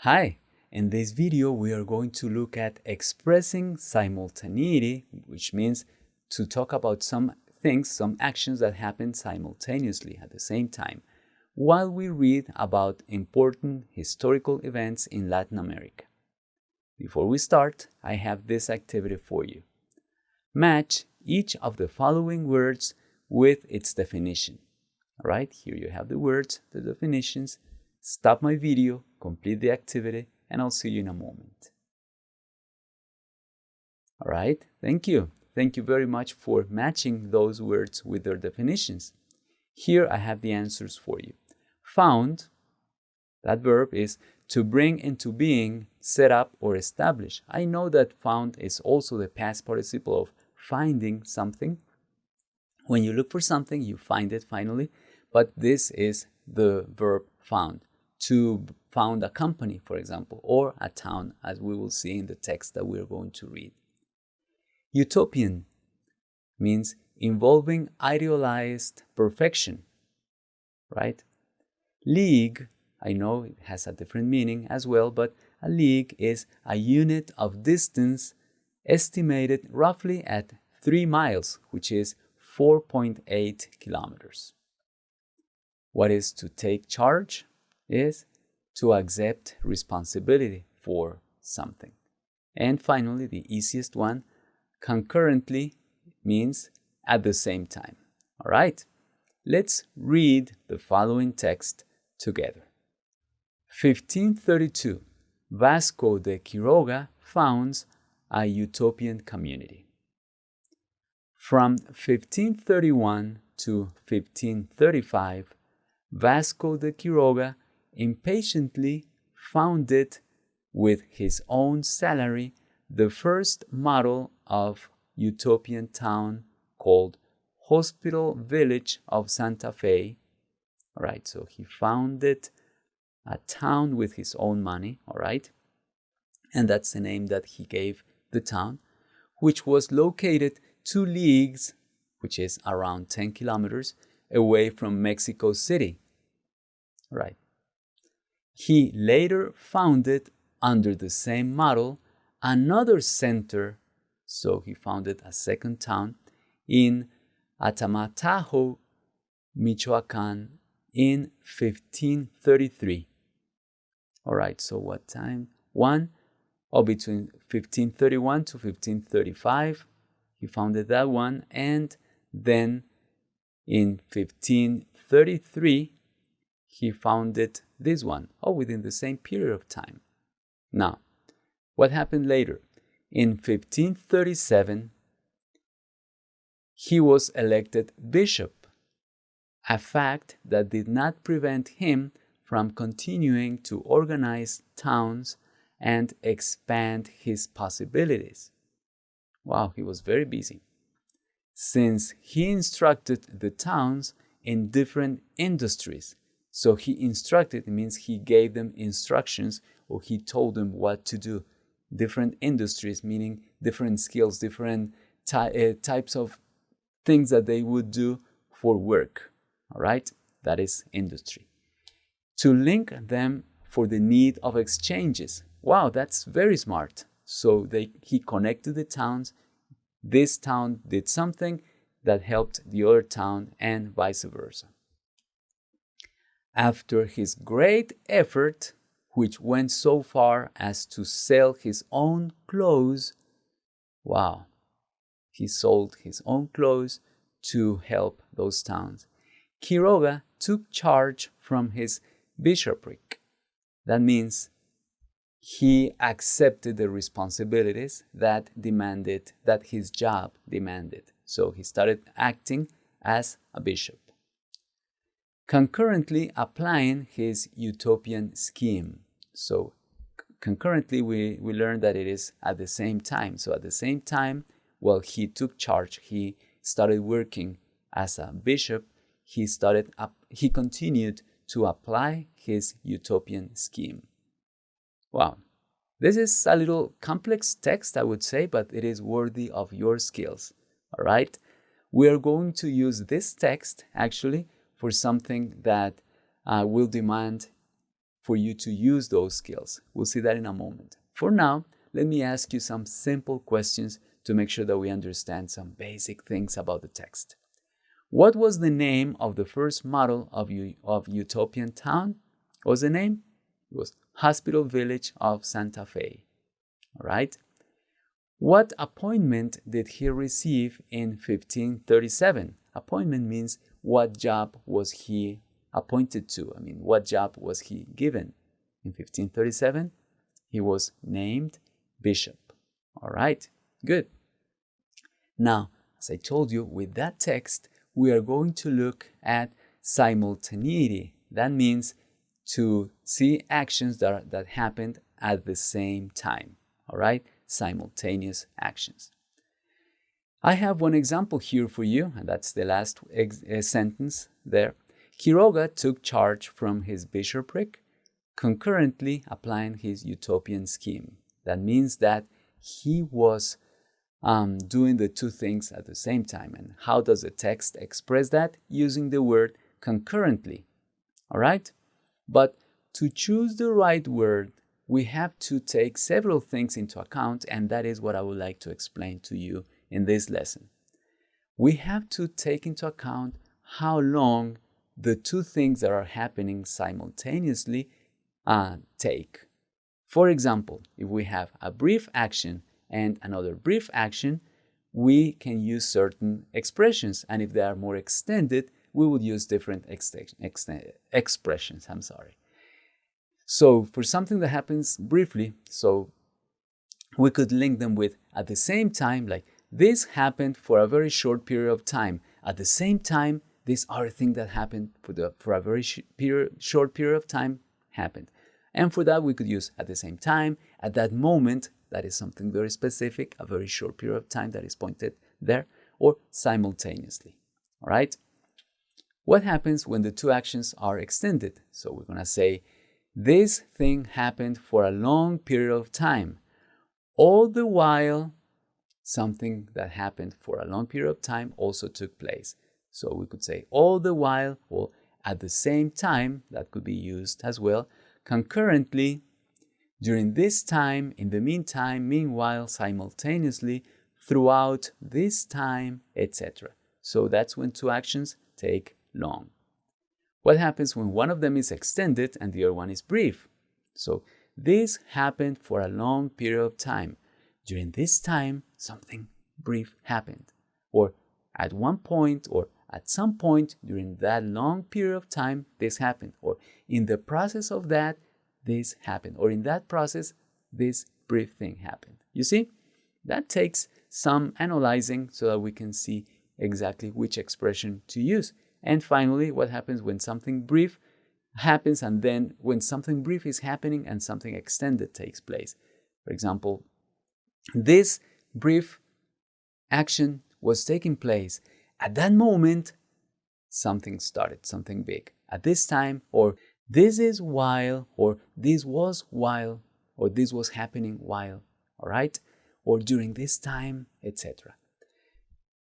Hi, in this video we are going to look at expressing simultaneity, which means to talk about some things, some actions that happen simultaneously at the same time, while we read about important historical events in Latin America. Before we start, I have this activity for you. Match each of the following words with its definition. All right, here you have the words, the definitions. Stop my video, complete the activity, and I'll see you in a moment. All right, thank you. Thank you very much for matching those words with their definitions. Here I have the answers for you. Found, that verb is to bring into being, set up, or establish. I know that found is also the past participle of finding something. When you look for something, you find it finally, but this is the verb found. To found a company, for example, or a town, as we will see in the text that we're going to read. Utopian means involving idealized perfection, right? League, I know it has a different meaning as well, but a league is a unit of distance estimated roughly at 3 miles, which is 4.8 kilometers. What is to take charge? Is to accept responsibility for something. And finally, the easiest one, concurrently means at the same time. All right, let's read the following text together. 1532, Vasco de Quiroga founds a utopian community. From 1531 to 1535, Vasco de Quiroga impatiently founded with his own salary the first model of utopian town called Hospital Village of Santa Fe. All right, so he founded a town with his own money, all right? And that's the name that he gave the town, which was located 2 leagues, which is around 10 kilometers, away from Mexico City. All right. He later founded, under the same model, another center, so he founded a second town in Atamatajo, Michoacan in 1533. All right, so what time? Between 1531 to 1535, he founded that one, and then in 1533, he founded this one, within the same period of time. Now, what happened later? In 1537, he was elected bishop, a fact that did not prevent him from continuing to organize towns and expand his possibilities. Wow, he was very busy, since he instructed the towns in different industries. So he instructed, it means he gave them instructions, or he told them what to do. Different industries, meaning different skills, different types of things that they would do for work. All right, that is industry. To link them for the need of exchanges. Wow, that's very smart. So he connected the towns. This town did something that helped the other town, and vice versa. After his great effort, which went so far as to sell his own clothes, wow, he sold his own clothes to help those towns. Quiroga took charge from his bishopric. That means he accepted the responsibilities that his job demanded. So he started acting as a bishop, concurrently applying his utopian scheme. So concurrently, we learned that it is at the same time. So at the same time, while he took charge, he started working as a bishop. He continued to apply his utopian scheme. Wow, this is a little complex text, I would say, but it is worthy of your skills. All right, we are going to use this text actually for something that will demand for you to use those skills. We'll see that in a moment. For now, let me ask you some simple questions to make sure that we understand some basic things about the text. What was the name of the first model of Utopian Town? What was the name? It was Hospital Village of Santa Fe. All right. What appointment did he receive in 1537? Appointment means what job was he appointed to? What job was he given? In 1537, he was named bishop. All right, good. Now, as I told you, with that text, we are going to look at simultaneity. That means to see actions that happened at the same time. All right, simultaneous actions. I have one example here for you, and that's the last sentence there. Quiroga took charge from his bishopric, concurrently applying his utopian scheme. That means that he was doing the two things at the same time. And how does the text express that? Using the word concurrently. All right? But to choose the right word, we have to take several things into account, and that is what I would like to explain to you in this lesson. We have to take into account how long the two things that are happening simultaneously take. For example, if we have a brief action and another brief action, we can use certain expressions, and if they are more extended, we would use different expressions. So for something that happens briefly, so we could link them with at the same time, like this happened for a very short period of time. At the same time, this other thing that happened for a very short period of time happened. And for that, we could use at the same time, at that moment, that is something very specific, a very short period of time that is pointed there, or simultaneously. All right? What happens when the two actions are extended? So we're going to say, this thing happened for a long period of time. All the while, something that happened for a long period of time also took place. So we could say all the while, or at the same time, that could be used as well. Concurrently, during this time, in the meantime, meanwhile, simultaneously, throughout this time, etc. So that's when two actions take long. What happens when one of them is extended and the other one is brief? So this happened for a long period of time. During this time, something brief happened. Or at one point, or at some point during that long period of time, this happened. Or in the process of that, this happened. Or in that process, this brief thing happened. You see? That takes some analyzing so that we can see exactly which expression to use. And finally, what happens when something brief happens and then when something brief is happening and something extended takes place. For example, this brief action was taking place. At that moment, something started, something big. At this time, or this is while, or this was while, or this was happening while, all right? Or during this time, etc.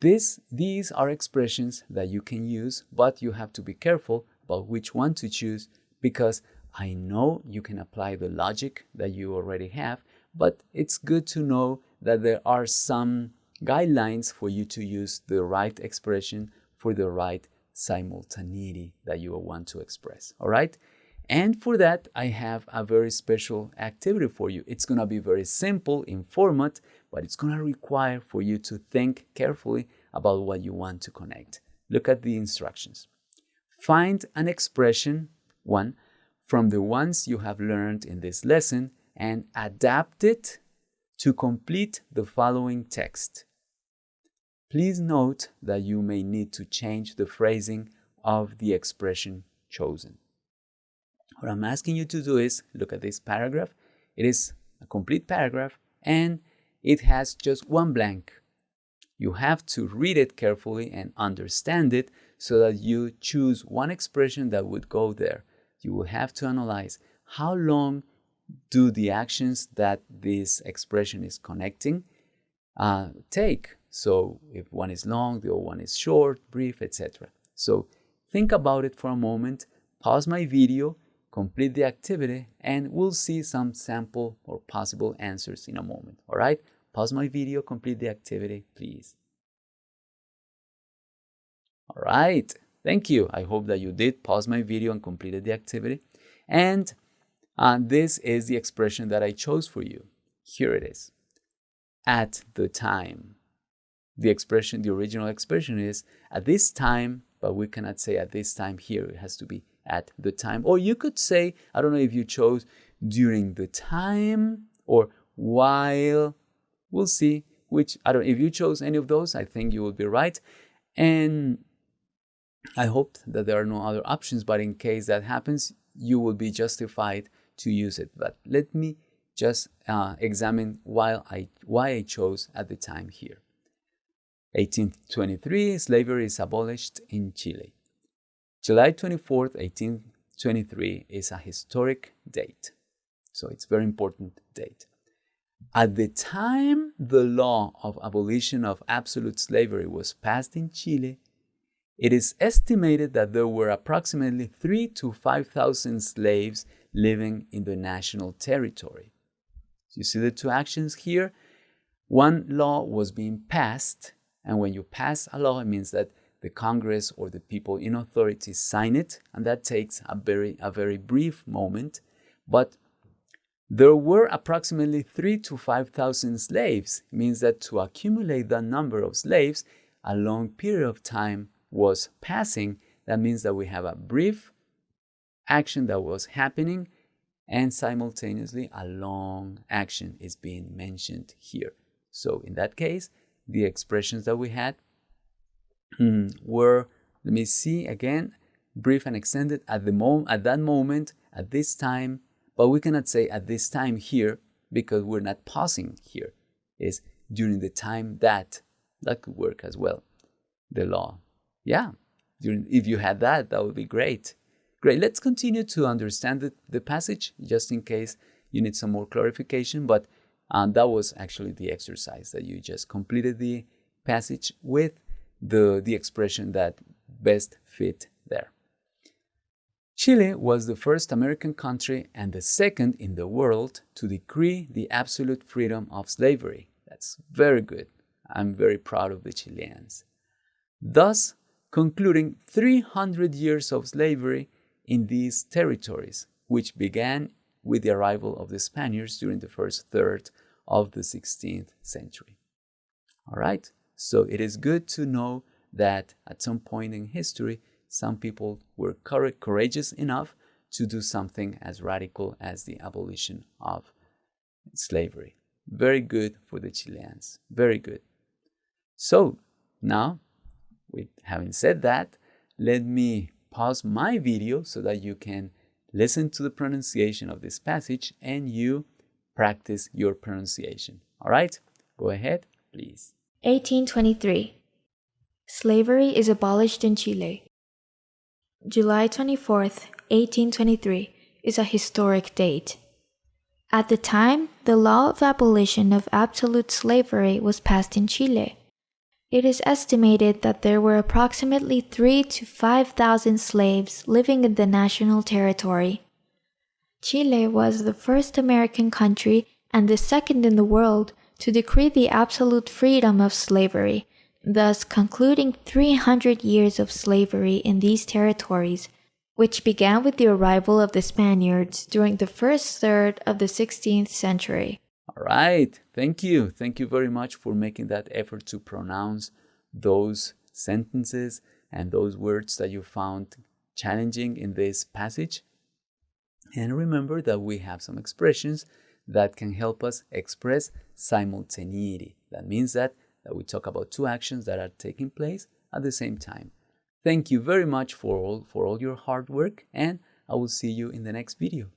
These are expressions that you can use, but you have to be careful about which one to choose, because I know you can apply the logic that you already have, but it's good to know that there are some guidelines for you to use the right expression for the right simultaneity that you want to express, all right? And for that, I have a very special activity for you. It's going to be very simple in format, but it's going to require for you to think carefully about what you want to connect. Look at the instructions. Find an expression, one, from the ones you have learned in this lesson and adapt it to complete the following text. Please note that you may need to change the phrasing of the expression chosen. What I'm asking you to do is look at this paragraph. It is a complete paragraph and it has just one blank. You have to read it carefully and understand it so that you choose one expression that would go there. You will have to analyze how long do the actions that this expression is connecting take. So if one is long, the other one is short, brief, etc. So think about it for a moment, pause my video, complete the activity, and we'll see some sample or possible answers in a moment. All right? Pause my video, complete the activity, please. All right. Thank you. I hope that you did pause my video and completed the activity. And this is the expression that I chose for you. Here it is. At the time. The expression, the original expression is at this time, but we cannot say at this time here. It has to be at the time. Or you could say, I don't know if you chose during the time or while. We'll see which, if you chose any of those, I think you will be right. And I hope that there are no other options, but in case that happens, you will be justified to use it. But let me just examine why I chose at the time here. 1823, slavery is abolished in Chile. July 24th, 1823 is a historic date. So it's a very important date. At the time the law of abolition of absolute slavery was passed in Chile, it is estimated that there were approximately 3,000 to 5,000 slaves living in the national territory. You see the two actions here? One law was being passed, and when you pass a law, it means that the Congress or the people in authority sign it, and that takes a very brief moment. But there were approximately 3,000 to 5,000 slaves. It means that to accumulate that number of slaves, a long period of time was passing. That means that we have a brief action that was happening, and simultaneously a long action is being mentioned here. So in that case, the expressions that we had were, let me see again, brief and extended at that moment, at this time, but we cannot say at this time here because we're not pausing here. It's during the time that could work as well. The law. Yeah, if you had that would be great. Great, let's continue to understand the passage just in case you need some more clarification, but that was actually the exercise that you just completed the passage with the expression that best fit there. Chile was the first American country and the second in the world to decree the absolute freedom of slavery. That's very good. I'm very proud of the Chileans. Thus, concluding 300 years of slavery in these territories, which began with the arrival of the Spaniards during the first third of the 16th century. All right, so it is good to know that at some point in history, some people were courageous enough to do something as radical as the abolition of slavery. Very good for the Chileans, very good. So now, with having said that, let me pause my video so that you can listen to the pronunciation of this passage and you practice your pronunciation. All right, go ahead, please. 1823. Slavery is abolished in Chile. July 24th, 1823 is a historic date. At the time, the law of abolition of absolute slavery was passed in Chile. It is estimated that there were approximately 3,000 to 5,000 slaves living in the national territory. Chile was the first American country and the second in the world to decree the absolute freedom of slavery, thus concluding 300 years of slavery in these territories, which began with the arrival of the Spaniards during the first third of the 16th century. All right, thank you. Thank you very much for making that effort to pronounce those sentences and those words that you found challenging in this passage. And remember that we have some expressions that can help us express simultaneity. That means that we talk about two actions that are taking place at the same time. Thank you very much for all your hard work, and I will see you in the next video.